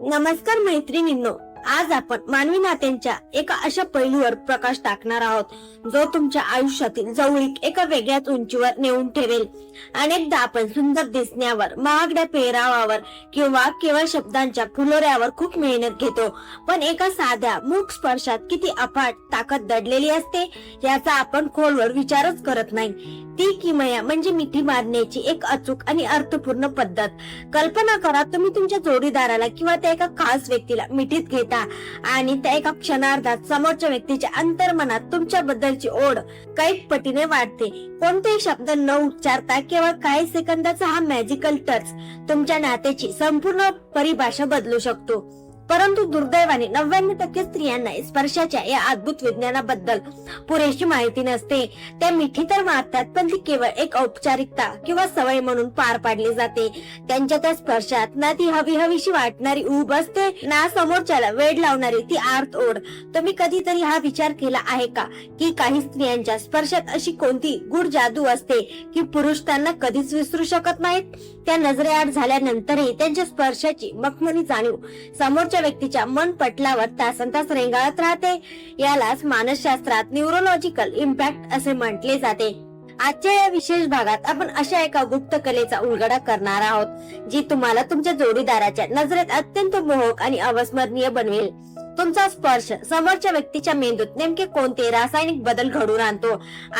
नमस्कार मैत्रिणींनो, आज आपण मानवी नात्यांच्या एका अशा पैलूवर प्रकाश टाकणार आहोत जो तुमच्या आयुष्यातील जवळीक एका वेगळ्याच उंचीवर नेऊन ठेवेल. अनेकदा आपण सुंदर दिसण्यावर, महागड्या पेहरावावर किंवा केवळ शब्दांच्या फुलोऱ्यावर खूप मेहनत घेतो, पण एका साध्या मूक स्पर्शात किती अफाट ताकद दडलेली असते याचा आपण खोलवर विचारच करत नाही. ती किमया म्हणजे मिठी मारण्याची एक अचूक आणि अर्थपूर्ण पद्धत. कल्पना करा, तुम्ही तुमच्या जोडीदाराला किंवा त्या एका खास व्यक्तीला मिठीत घेता आणि त्या एका क्षणार्धात समोरच्या व्यक्तीच्या अंतर्मनात तुमच्याबद्दलची ओढ कैक पटीने वाढते. कोणतेही शब्द न उच्चारता केवळ काही सेकंदाचा हा मॅजिकल टच तुमच्या नात्याची संपूर्ण परिभाषा बदलू शकतो. परंतु दुर्दैवाने 99% स्त्रियांना स्पर्शाच्या या अद्भुत विज्ञानाबद्दल पुरेशी माहिती नसते. त्या मिठी तर मारतात, पण ती केवळ एक औपचारिकता किंवा सवय म्हणून पार पाडली जाते. त्यांच्या त्या स्पर्शात ना ती हवीशी वाटणारी ऊब असते, ना समोरच्याला वेड लावणारी ती आर्त ओढ. तुम्ही कधीतरी हा विचार केला आहे का की काही स्त्रियांच्या स्पर्शात अशी कोणती गूढ जादू असते की पुरुष त्यांना कधीच विसरू शकत नाहीत? त्या नजरेआड झाल्यानंतरही त्यांच्या स्पर्शाची मखमली जाणीव समोरच्या व्यक्तीच्या मन पटलावर तासनतास रेंगाळत राहते. यालाच मानसशास्त्रात न्यूरोलॉजिकल इम्पॅक्ट असे म्हटले जाते. आजच्या या विशेष भागात आपण अशा एका गुप्त कलेचा उलगडा करणार आहोत जी तुम्हाला तुमच्या जोडीदाराच्या नजरेत अत्यंत मोहक आणि अविस्मरणीय बनवेल. तुमचा स्पर्श समोरच्या व्यक्तीच्या मेंदूत नेमके कोणते रासायनिक बदल घडून आणतो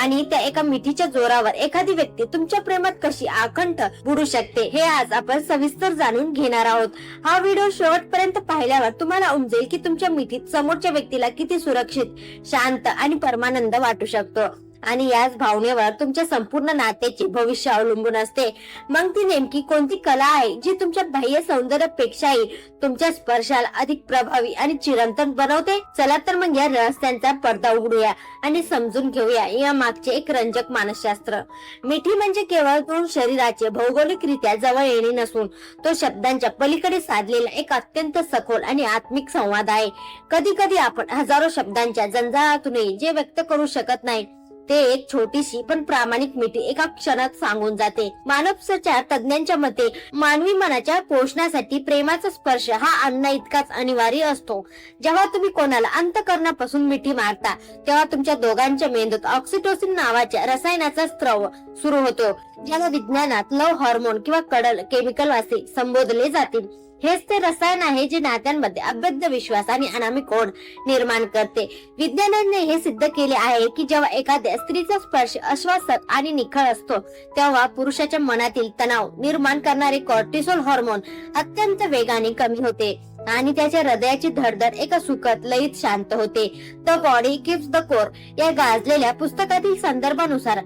आणि त्या एका मिठीच्या जोरावर एखादी व्यक्ती तुमच्या प्रेमात कशी आकंठ बुडू शकते हे आज आपण सविस्तर जाणून घेणार आहोत. हा व्हिडिओ शेवटपर्यंत पाहिल्यावर तुम्हाला उमजेल की तुमच्या मिठीत समोरच्या व्यक्तीला किती सुरक्षित, शांत आणि परमानंद वाटू शकतो. आणि याच भावनेवर तुमच्या संपूर्ण नात्याचे भविष्य अवलंबून असते. मग ती नेमकी कोणती कला आहे जी तुमच्या बाह्य सौंदर्यापेक्षाही तुमच्या स्पर्शाला अधिक प्रभावी आणि चिरंतन बनवते? चला तर मग या रहस्यांचा पडदा उघडूया आणि समजून घेऊया या मागचे एक रंजक मानसशास्त्र. मिठी म्हणजे केवळ दोन शरीराचे भौगोलिकरित्या जवळ येणे नसून तो शब्दांच्या पलीकडे साधलेला एक अत्यंत सखोल आणि आत्मिक संवाद आहे. कधी कधी आपण हजारो शब्दांच्या जंजाळातूनही जे व्यक्त करू शकत नाही ते एक छोटीशी पण प्रामाणिक मिठी एका क्षणात सांगून जाते. मानसोपचार तज्ञांच्या मते मानवी मनाच्या पोषणासाठी प्रेमाचा स्पर्श हा अन्ना इतकाच अनिवार्य असतो. जेव्हा तुम्ही कोणाला अंतःकरणापासून मिठी मारता तेव्हा तुमच्या दोघांच्या मेंदूत ऑक्सिटोसिन नावाच्या रसायनाचा स्त्राव सुरू होतो, ज्याला विज्ञानात लव्ह हार्मोन किंवा कडल केमिकल असे संबोधले जातील. हेच ते रसायन आहे जे नात्यांमध्ये अभेद्य विश्वास आणि अनामिक ओढ निर्माण करते. विज्ञानाने हे सिद्ध केले आहे की जेव्हा एखाद्या स्त्रीचा स्पर्श आश्वासक आणि निखळ असतो तेव्हा पुरुषाच्या मनातील तणाव निर्माण करणारे कॉर्टिसोल हार्मोन अत्यंत वेगाने कमी होते आणि त्याच्या हृदयाची धडधड एका सुखद लयीत शांत होते. The body keeps the core या गाजलेल्या पुस्तकातील संदर्भानुसार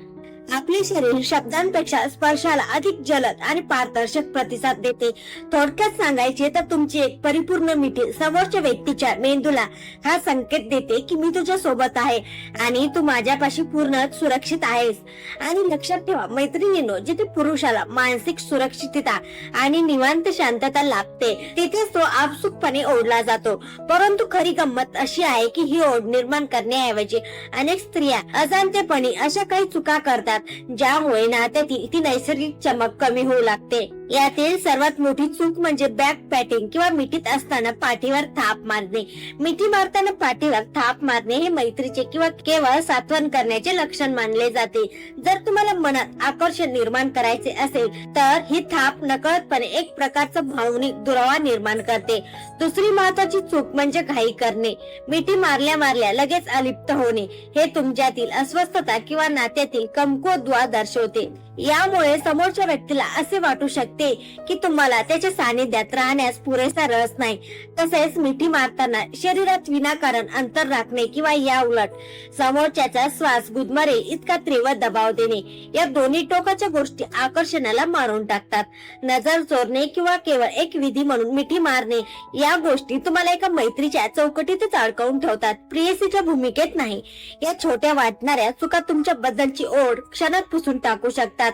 आपले शरीर शब्दांपेक्षा स्पर्शाला अधिक जलद आणि पारदर्शक प्रतिसाद देते. थोडक्यात सांगायचे तर तुमची एक परिपूर्ण मिठी समोरच्या व्यक्तीच्या मेंदूला हा संकेत देते की मी तुझ्या सोबत आहे आणि तू माझ्यापाशी पूर्ण सुरक्षित आहेस. आणि लक्षात ठेवा मैत्रिणींनो, जिथे पुरुषाला मानसिक सुरक्षितता आणि निवांत शांतता लाभते तिथेच तो आपसुकपणे ओढला जातो. परंतु खरी गंमत अशी आहे की ही ओढ निर्माण करण्याऐवजी अनेक स्त्रिया अजाणतेपणी अशा काही चुका करतात ज्यामुळे नात्यातील ती नैसर्गिक चमक कमी होऊ लागते. यातील सर्वात मोठी चूक म्हणजे बॅक पॅटिंग किंवा मिठीत असताना पाठीवर थाप मारणे. मिठी मारताना पाठीवर थाप मारणे हे मैत्रीचे किंवा केवळ सात्वन करण्याचे लक्षण मानले जाते. जर तुम्हाला मनात आकर्षण निर्माण करायचे असेल तर ही थाप नकळतपणे एक प्रकारचा भावनिक दुरावा निर्माण करते. दुसरी महत्वाची चूक म्हणजे घाई करणे. मिठी मारल्या मारल्या लगेच अलिप्त होणे हे तुमच्यातील अस्वस्थता किंवा नात्यातील कमकुवतपणा दर्शवते. यामुळे समोरच्या व्यक्तीला असे वाटू शकते की तुम्हाला त्याच्या सानिध्यात राहण्यास पुरेसा रस नाही. तसेच मिठी मारताना शरीरात विनाकारण अंतर राखणे किंवा या उलट समोरच्याचा श्वास गुदमरे इतका तीव्र दबाव देणे या दोन्ही टोकाच्या गोष्टी आकर्षणाला मारून टाकतात. नजर चोरणे किंवा केवळ एक विधी म्हणून मिठी मारणे या गोष्टी तुम्हाला एका मैत्रीच्या चौकटीतच अडकवून ठेवतात, प्रियसीच्या भूमिकेत नाही. या छोट्या वाटणाऱ्या चुका तुमच्या बद्दलची ओढ क्षणात पुसून टाकू शकतात.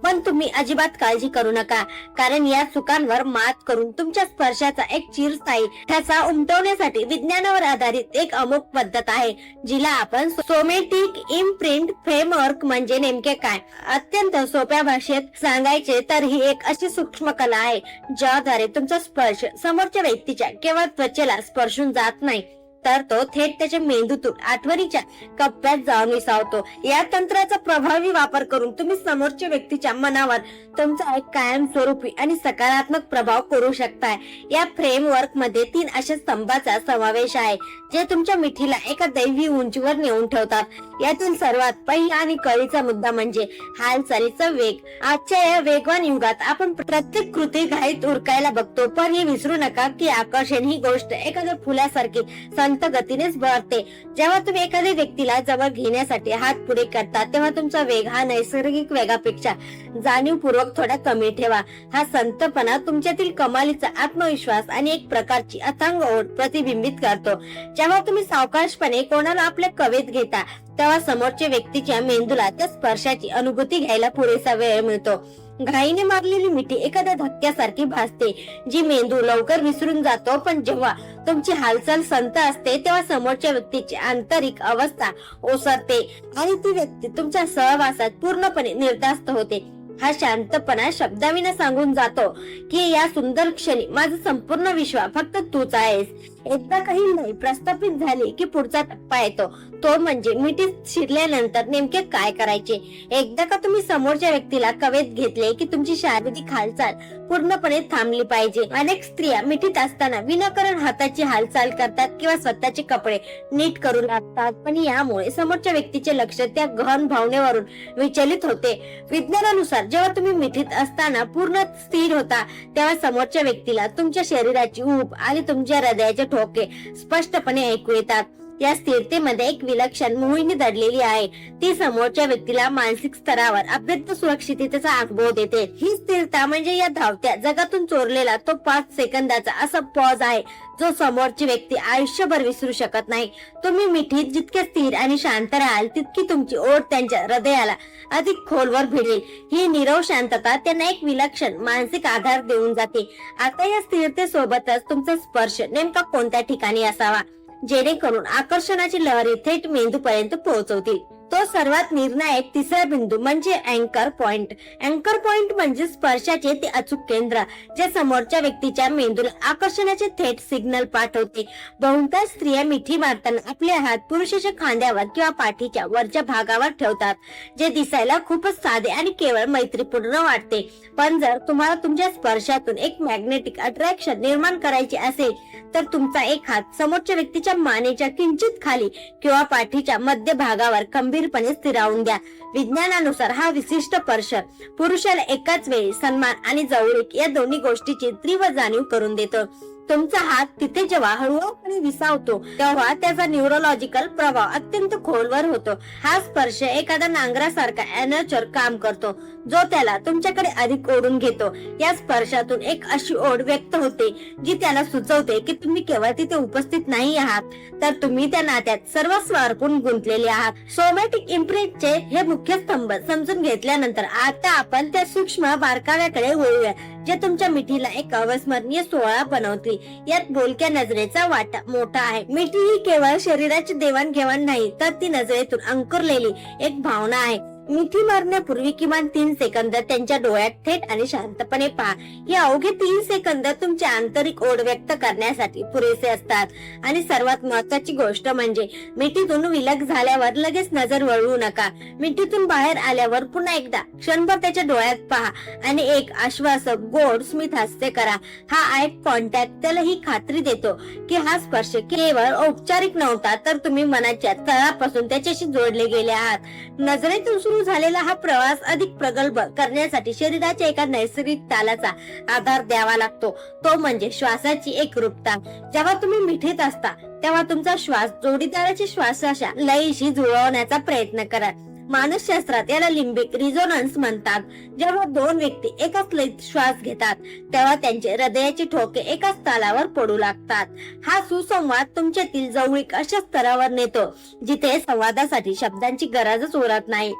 पण तुम्ही अजिबात काळजी करू नका. कारण या चुकांवर मात करून तुमच्या स्पर्शाचा एक चिरस्थायी ठसा उमटवण्यासाठी विज्ञानावर आधारित एक अमुक पद्धत आहे, जिला आपण सोमॅटिक इम्प्रिंट फ्रेमवर्क म्हणजे नेमके काय. अत्यंत सोप्या भाषेत सांगायचे तर ही एक अशी सूक्ष्म कला आहे ज्याद्वारे तुमचा स्पर्श समोरच्या व्यक्तीच्या केवळ त्वचेला स्पर्शून जात नाही, तर तो थेट त्याच्या मेंदूतून आठवणीच्या कप्प्यात जाऊन विसावतो. या तंत्राचा प्रभावी वापर करून तुम्ही समोरच्या व्यक्तीच्या मनावर तुमचा एक कायमस्वरूपी आणि सकारात्मक प्रभाव करू शकताय. या फ्रेमवर्क मध्ये 3 अशा स्तंभाचा समावेश आहे जे तुमच्या मिठीला एका दैवी उंचीवर नेऊन ठेवतात. यातील सर्वात पहिला आणि कळीचा मुद्दा म्हणजे हालचालीचा वेग. आजच्या या वेगवान युगात आपण प्रत्येक कृती घाईत उरकायला बघतो, पण हे विसरू नका की आकर्षण ही गोष्ट एखाद्या फुलासारखी संत गतीनेच बहरते. जेव्हा तुम्ही एखाद्या व्यक्तीला जवळ घेण्यासाठी हात पुढे करता तेव्हा तुमचा वेग हा नैसर्गिक वेगापेक्षा जाणीवपूर्वक थोडा कमी ठेवा. हा संतपणा तुमच्यातील कमालीचा आत्मविश्वास आणि एक प्रकारची अथांग ओढ प्रतिबिंबित करतो. जेव्हा तुम्ही सावकाशपणे कोणाला आपल्या कवेत घेता तेव्हा समोरच्या व्यक्तीच्या मेंदूला त्या स्पर्शाची अनुभूती घ्यायला पुरेसा वेळ मिळतो. घाईने मारलेली मिठी एखाद्या धक्क्यासारखी भासते जी मेंदू लवकर विसरून जातो, पण जेव्हा तुमची हालचाल संत असते तेव्हा समोरच्या व्यक्तीची आंतरिक अवस्था ओसरते आणि ती व्यक्ती तुमच्या सहवासात पूर्णपणे निर्धास्त होते. हा शांतपणा शब्दाविना सांगून जातो की या सुंदर क्षणी माझा संपूर्ण विश्वास फक्त तूच आहेस. एकदा काही लय प्रस्थापित झाली की पुढचा टप्पा येतो, तो म्हणजे मिठीत शिरल्यानंतर नेमके काय करायचे. एकदा का तुम्ही समोरच्या व्यक्तीला कवेत घेतले की तुमची शारीरिक हालचाल पूर्णपणे थांबली पाहिजे. अनेक स्त्रिया मिठीत असताना विनाकारण हाताची हालचाल करतात किंवा स्वतःचे कपडे नीट करू लागतात, पण यामुळे समोरच्या व्यक्तीचे लक्ष त्या गहन भावनेवरून विचलित होते. विज्ञानानुसार जेव्हा तुम्ही मिठीत असताना पूर्ण स्थिर होता तेव्हा समोरच्या व्यक्तीला तुमच्या शरीराची ऊब आणि तुमच्या हृदयाचे ठोके स्पष्टपणे ऐकू येतात. या स्थिरतेमध्ये एक विलक्षण मोहिनी दडलेली आहे. ती समोरच्या व्यक्तीला मानसिक स्तरावर अभेद्य सुरक्षिततेचा अनुभव देते. ही स्थिरता म्हणजे या धावत्या जगातून चोरलेला तो 5 सेकंदाचा असा पॉज आहे जो समोरची व्यक्ती आयुष्यभर विसरू शकत नाही. तुम्ही मिठीत जितके स्थिर आणि शांत राहाल तितकी तुमची ओढ त्यांच्या हृदयाला अधिक खोलवर भिडेल. ही नीरव शांतता त्यांना एक विलक्षण मानसिक आधार देऊन जाते. आता या स्थिरतेसोबतच तुमचा स्पर्श नेमका कोणत्या ठिकाणी असावा जेणेकरून आकर्षणाची लहरी थेट मेंदूपर्यंत पोहोचवतील. तो सर्वात निर्णायक तिसरा बिंदू म्हणजे अँकर पॉइंट. अँकर पॉइंट म्हणजे स्पर्शाचे ते अचूक केंद्र जे समोरच्या व्यक्तीच्या मेंदूला आकर्षणाचे थेट सिग्नल पाठवते. बहुतांश स्त्रिया मिठी मारताना आपले हात पुरुषाच्या खांद्यावर किंवा पाठीच्या वरच्या भागावर ठेवतात, जे दिसायला खूपच साधे आणि केवळ मैत्रीपूर्ण वाटते. पण जर तुम्हाला तुमच्या स्पर्शातून एक मॅग्नेटिक अट्रॅक्शन निर्माण करायचे असेल तर तुमचा एक हात समोरच्या व्यक्तीच्या मानेच्या किंचित खाली किंवा पाठीच्या मध्य भागावर खंबीरपणे स्थिरावून द्या. विज्ञानानुसार हा विशिष्ट स्पर्श पुरुषाला एकाच वेळी सन्मान आणि जवळीक या दोन्ही गोष्टीची तीव्र जाणीव करून देतो. तुमचा हात तिथे जेव्हा हळूहळूपणे विसावतो तेव्हा त्याचा न्यूरोलॉजिकल प्रभाव अत्यंत खोलवर होतो. हा स्पर्श एखादा नांगरासारखा एनर्चर काम करतो जो त्याला तुमच्याकडे अधिक ओढून घेतो. या स्पर्शातून एक अशी ओढ व्यक्त होते जी त्याला सुचवते की तुम्ही केवळ तिथे उपस्थित नाही आहात तर तुम्ही त्या नात्यात सर्वस्व अर्पून गुंतलेले आहात. सोमॅटिक इम्प्रिंटचे हे मुख्य स्तंभ समजून घेतल्यानंतर आता आपण त्या सूक्ष्म बारकाव्याकडे वळूया जे तुमच्या मिठीला एक अविस्मरणीय सोहळा बनवतील. यात बोलक्या नजरेचा वाटा मोठा आहे. मिठी ही केवळ शरीराची देवाणघेवाण नाही तर ती नजरेतून अंकुरलेली एक भावना आहे. मिठी मारण्यापूर्वी किमान 3 सेकंद त्यांच्या डोळ्यात थेट आणि शांतपणे पहा. हे अवघे 3 सेकंद तुमची आंतरिक ओढ व्यक्त करण्यासाठी पुरेसे असतात. आणि सर्वात महत्वाची गोष्ट म्हणजे मिठीतून विलग झाल्यावर लगेच नजर वळवू नका. मिठीतून बाहेर आल्यावर पुन्हा एकदा क्षणभर त्याच्या डोळ्यात पहा आणि एक आश्वासक गोड स्मित हास्य करा. हा आय कॉन्टॅक्ट त्याला ही खात्री देतो की हा स्पर्श केवळ औपचारिक नव्हता तर तुम्ही मनाच्या तळापासून त्याच्याशी जोडले गेले आहात. नजरेतून सुरू झालेला हा प्रवास अधिक प्रगल्भ करण्यासाठी शरीराच्या एका नैसर्गिक तालाचा आधार द्यावा लागतो, तो म्हणजे श्वासाची एकरूपता. जेव्हा तुम्ही मिठीत असता तेव्हा तुमचा श्वास जोडीदाराच्या श्वासाच्या लयीशी जुळवण्याचा प्रयत्न करा. मानसशास्त्रात याला लिम्बिक रिझोनन्स म्हणतात. जेव्हा 2 व्यक्ती एकाच लयीत श्वास घेतात तेव्हा त्यांचे हृदयाचे ठोके एकाच तालावर पडू लागतात. हा सुसंवाद तुमच्यातील जवळीक अशा स्तरावर नेतो जिथे संवादासाठी शब्दांची गरजच उरत नाही.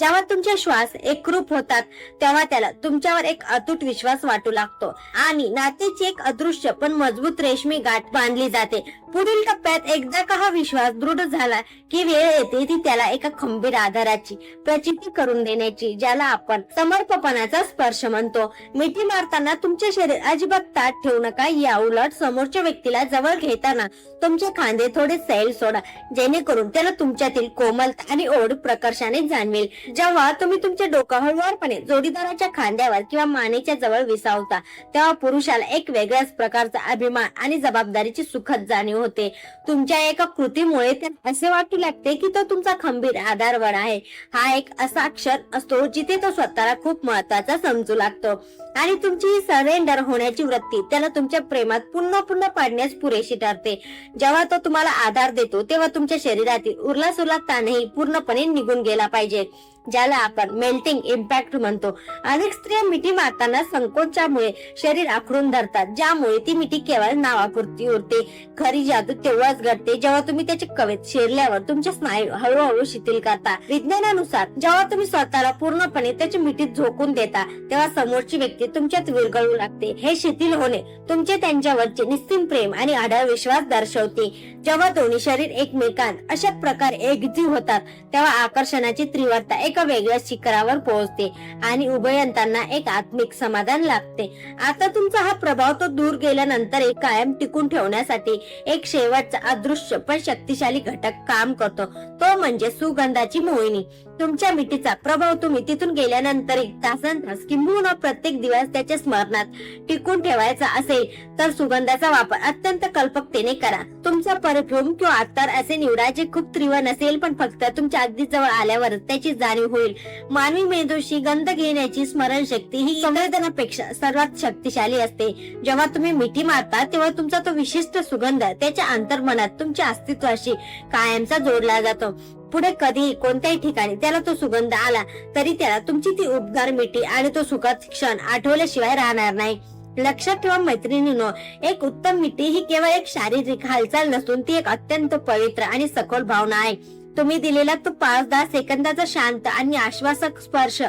जेव्हा तुमचे श्वास एकरूप होतात तेव्हा त्याला तुमच्यावर एक अतूट विश्वास वाटू लागतो आणि नात्याची एक अदृश्य पण मजबूत रेशमी गाठ बांधली जाते. पुढील टप्प्यात एकदा का हा विश्वास दृढ झाला की वेळ येते ती त्याला एका खंबीर आधाराची प्रचिती करून देण्याची, ज्याला आपण समर्पणाचा स्पर्श म्हणतो. मिठी मारताना तुमचे शरीर अजिबात ताठ ठेवू नका. या उलट समोरच्या व्यक्तीला जवळ घेताना तुमचे खांदे थोडे सैल सोडा, जेणेकरून त्याला तुमच्यातील कोमलता आणि ओढ प्रकर्षाने जाणवेल. जेव्हा तुम्ही तुमचे डोकं हळुवारपणे जोडीदाराच्या खांद्यावर किंवा मानेच्या जवळ विसावता तेव्हा पुरुषाला एक वेगळ्याच प्रकारचा अभिमान आणि जबाबदारीची सुखद जाणीव होते. तुमच्या एका कृतीमुळे त्याला असे वाटू लागते की तो तुमचा खंबीर आधारवड आहे. हा एक असा क्षण असतो जिथे तो स्वतःला खूप महत्वाचा समजू लागतो आणि तुमची ही सरेंडर होण्याची वृत्ती त्याला तुमच्या प्रेमात पुन्हा पाडण्यास पुरेशी ठरते. जेव्हा तो तुम्हाला आधार देतो तेव्हा तुमच्या शरीरातील उरला ताणही पूर्णपणे निघून गेला पाहिजे, ज्याला आपण मेल्टिंग इम्पॅक्ट म्हणतो. अनेक स्त्रिया मिठी मारताना संकोचामुळे शरीर आखडून धरतात, ज्यामुळे ती मिठी केवळ नावापुरती उरते. खरी जादू तेव्हाच घडते जेव्हा तुम्ही त्याच्या कवेत शिरल्यावर तुमचे स्नायू हळूहळू शिथिल करता. विज्ञानानुसार जेव्हा तुम्ही स्वतःला पूर्णपणे त्याच्या मिठीत झोकून देता तेव्हा समोरची व्यक्ती तुमच्यात विरघळू लागते. हे शिथिल होणे तुमचे त्यांच्यावरचे निस्सीम प्रेम आणि अढळ विश्वास दर्शवते. जेव्हा दोन्ही शरीर एकमेकांत अशा प्रकारे एकजीव होतात तेव्हा आकर्षणाची तीव्रता एका वेगळ्या शिखरावर पोहोचते आणि उभयंतांना एक आत्मिक समाधान लाभते. आता तुमचा हा प्रभाव तो दूर गेल्यानंतर कायम टिकून ठेवण्यासाठी एक शेवटचा अदृश्य पण शक्तिशाली घटक काम करतो, तो म्हणजे सुगंधाची मोहिनी. तुमच्या मिठीचा प्रभाव तुम्ही तिथून गेल्यानंतरही तासनतास किंबहुना प्रत्येक दिवस त्याच्या स्मरणात टिकून ठेवायचा असेल तर सुगंधाचा वापर अत्यंत कल्पकतेने करा. तुमचा परफ्यूम किंवा अत्तर असे निवडा जे खूप तीव्र नसेल पण फक्त तुमच्या अगदी जवळ आल्यावर त्याची जाणीव होईल. मानवी मेंदूशी गंध घेण्याची स्मरणशक्ती ही संवेदनापेक्षा सर्वात शक्तिशाली असते. जेव्हा तुम्ही मिठी मारता तेव्हा तुमचा तो विशिष्ट सुगंध त्याच्या अंतर्मनात तुमच्या अस्तित्वाशी कायमचा जोडला जातो. पुढे कधीही कोणत्याही ठिकाणी त्याला तो सुगंध आला तरी त्याला तुमची ती उबदार मिठी आणि तो सुखद क्षण आठवल्याशिवाय राहणार नाही. लक्षात ठेवा मैत्रिणींनो, एक उत्तम मिठी ही केवळ एक शारीरिक हालचाल नसून ती एक अत्यंत पवित्र आणि सखोल भावना आहे. तुम्ही दिलेला तो 5-10 सेकंदाचा शांत आणि आश्वासक स्पर्श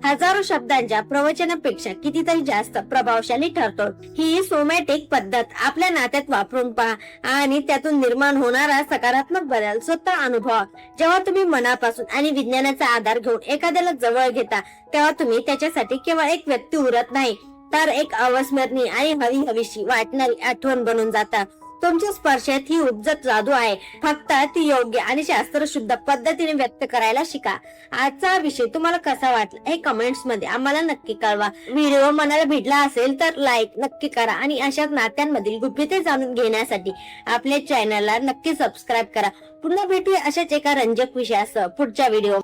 हजारो शब्दांच्या प्रवचनापेक्षा कितीतरी जास्त प्रभावशाली ठरतो. ही सोमॅटिक पद्धत आपल्या नात्यात वापरून पहा आणि त्यातून निर्माण होणारा सकारात्मक बदल स्वतः अनुभवा. जेव्हा तुम्ही मनापासून आणि विज्ञानाचा आधार घेऊन एखाद्याला जवळ घेता तेव्हा तुम्ही त्याच्यासाठी केवळ एक व्यक्ती उरत नाही तर एक अविस्मरणीय आणि हवीशी वाटणारी आठवण बनून जाता. तुमच्या स्पर्शात ही उपजत जादू आहे, फक्त ती योग्य आणि शास्त्रशुद्ध पद्धतीने व्यक्त करायला शिका. आजचा विषय तुम्हाला कसा वाटला हे कमेंट्स मध्ये आम्हाला नक्की कळवा. व्हिडिओ मनाला भिडला असेल तर लाईक नक्की करा आणि अशाच नात्यांमधील गुपिते जाणून घेण्यासाठी आपल्या चॅनलला नक्की सबस्क्राईब करा. पुन्हा भेटूया अशाच एका रंजक विषयासह पुढच्या व्हिडिओ.